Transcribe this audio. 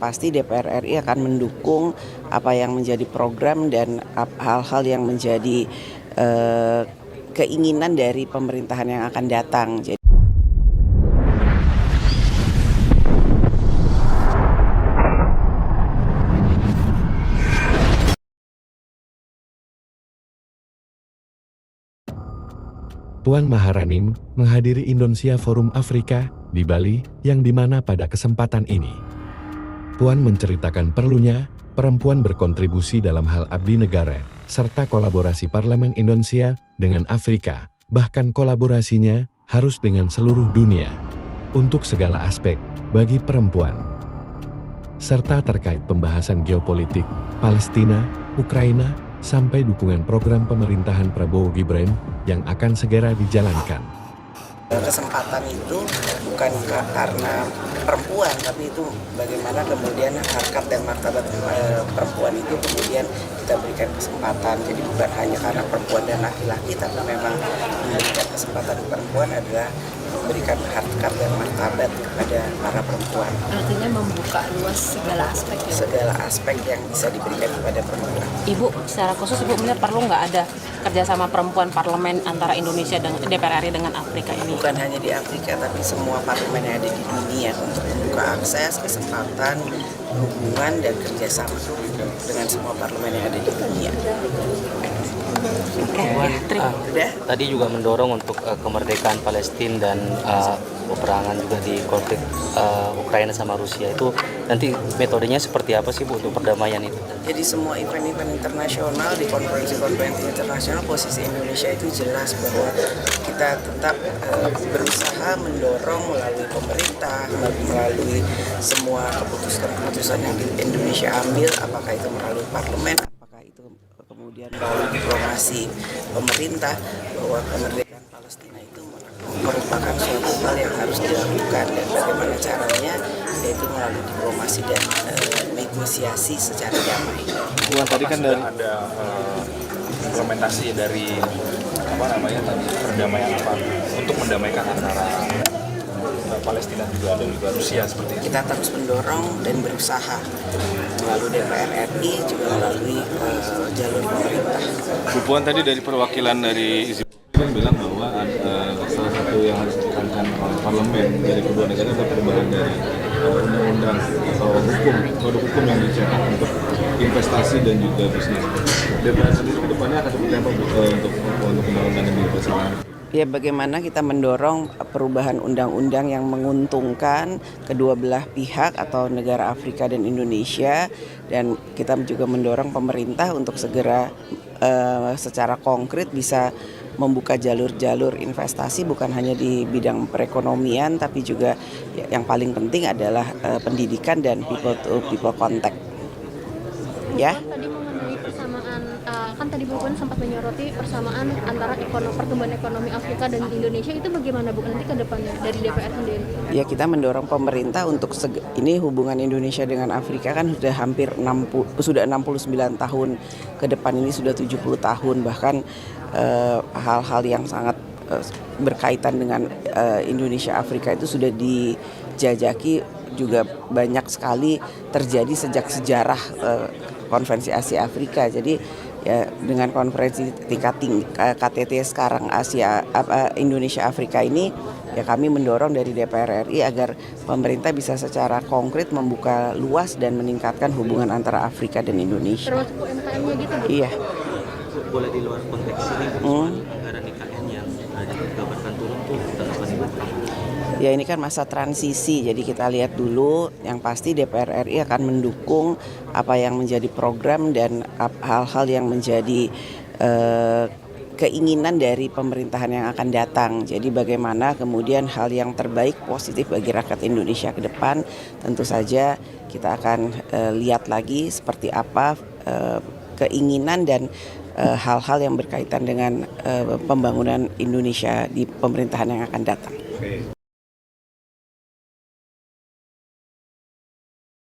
Pasti DPR RI akan mendukung apa yang menjadi program dan hal-hal yang menjadi keinginan dari pemerintahan yang akan datang. Puan Maharani menghadiri Indonesia Forum Afrika di Bali, yang dimana pada kesempatan ini Puan menceritakan perlunya perempuan berkontribusi dalam hal abdi negara, serta kolaborasi Parlemen Indonesia dengan Afrika, bahkan kolaborasinya harus dengan seluruh dunia, untuk segala aspek bagi perempuan, serta terkait pembahasan geopolitik, Palestina, Ukraina, sampai dukungan program pemerintahan Prabowo Gibran yang akan segera dijalankan. Kesempatan itu bukan karena perempuan, tapi itu bagaimana kemudian harkat dan martabat perempuan itu kemudian kita berikan kesempatan. Jadi bukan hanya karena perempuan dan laki-laki, tapi memang memberikan kesempatan perempuan adalah memberikan harkat dan martabat kepada para perempuan. Artinya membuka luas segala aspek ya? Segala aspek yang bisa diberikan kepada perempuan. Ibu, secara khusus Ibu melihat perlu nggak ada kerjasama perempuan parlemen antara Indonesia dan DPR RI dengan Afrika ini? Bukan hanya di Afrika, tapi semua parlemen yang ada di dunia untuk membuka akses, kesempatan, hubungan, dan kerjasama dengan semua parlemen yang ada di dunia. Tadi juga mendorong untuk kemerdekaan Palestina dan peperangan juga di konflik Ukraina sama Rusia. Itu nanti metodenya seperti apa sih Bu untuk perdamaian itu? Jadi semua event-event internasional, di konferensi-konferensi internasional, posisi Indonesia itu jelas bahwa kita tetap berusaha mendorong melalui pemerintah, melalui semua keputusan-keputusan yang di Indonesia ambil, apakah itu melalui parlemen, apakah itu kemudian melalui diplomasi pemerintah, bahwa kemerdekaan Palestina itu merupakan suatu hal yang harus dilakukan, dan bagaimana caranya, yaitu melalui diplomasi dan negosiasi secara damai. Bukan tadi kan dari ada implementasi dari perdamaian untuk mendamaikan antara Palestina dan juga Rusia seperti itu. Kita terus mendorong dan berusaha melalui DPR RI, juga melalui jalur pemerintah. Bu Puan tadi dari perwakilan dari bilang bahwa salah satu yang harus ditekankan oleh parlemen dari kedua negara adalah perubahan dari undang-undang atau produk hukum yang dicetak untuk investasi dan juga bisnis. DPR sendiri ke depannya akan seperti apa untuk undang-undang yang diperlukan? Ya, bagaimana kita mendorong perubahan undang-undang yang menguntungkan kedua belah pihak atau negara Afrika dan Indonesia, dan kita juga mendorong pemerintah untuk segera secara konkret bisa membuka jalur-jalur investasi, bukan hanya di bidang perekonomian, tapi juga yang paling penting adalah pendidikan dan people to people contact. Ya. Tadi mengenai persamaan, kan tadi Bu Puan sempat menyoroti persamaan antara pertumbuhan ekonomi Afrika dan Indonesia, itu bagaimana Bu nanti ke depannya dari DPR sendiri? Ya, kita mendorong pemerintah untuk ini hubungan Indonesia dengan Afrika kan sudah hampir 69 tahun ke depan, ini sudah 70 tahun, bahkan hal-hal yang sangat berkaitan dengan Indonesia Afrika itu sudah dijajaki, juga banyak sekali terjadi sejak sejarah konferensi Asia Afrika. Jadi ya, dengan konferensi tingkat KTT sekarang Indonesia Afrika ini, ya kami mendorong dari DPR RI agar pemerintah bisa secara konkret membuka luas dan meningkatkan hubungan antara Afrika dan Indonesia. Termasuk UMKM-nya gitu Bu? Iya. Boleh di luar konteks ini anggaran IKN yang dikabarkan turun tuh apa sih? Ya, ini kan masa transisi, jadi kita lihat dulu. Yang pasti DPR RI akan mendukung apa yang menjadi program dan hal-hal yang menjadi keinginan dari pemerintahan yang akan datang. Jadi bagaimana kemudian hal yang terbaik positif bagi rakyat Indonesia ke depan, tentu saja kita akan lihat lagi seperti apa keinginan dan hal-hal yang berkaitan dengan pembangunan Indonesia di pemerintahan yang akan datang.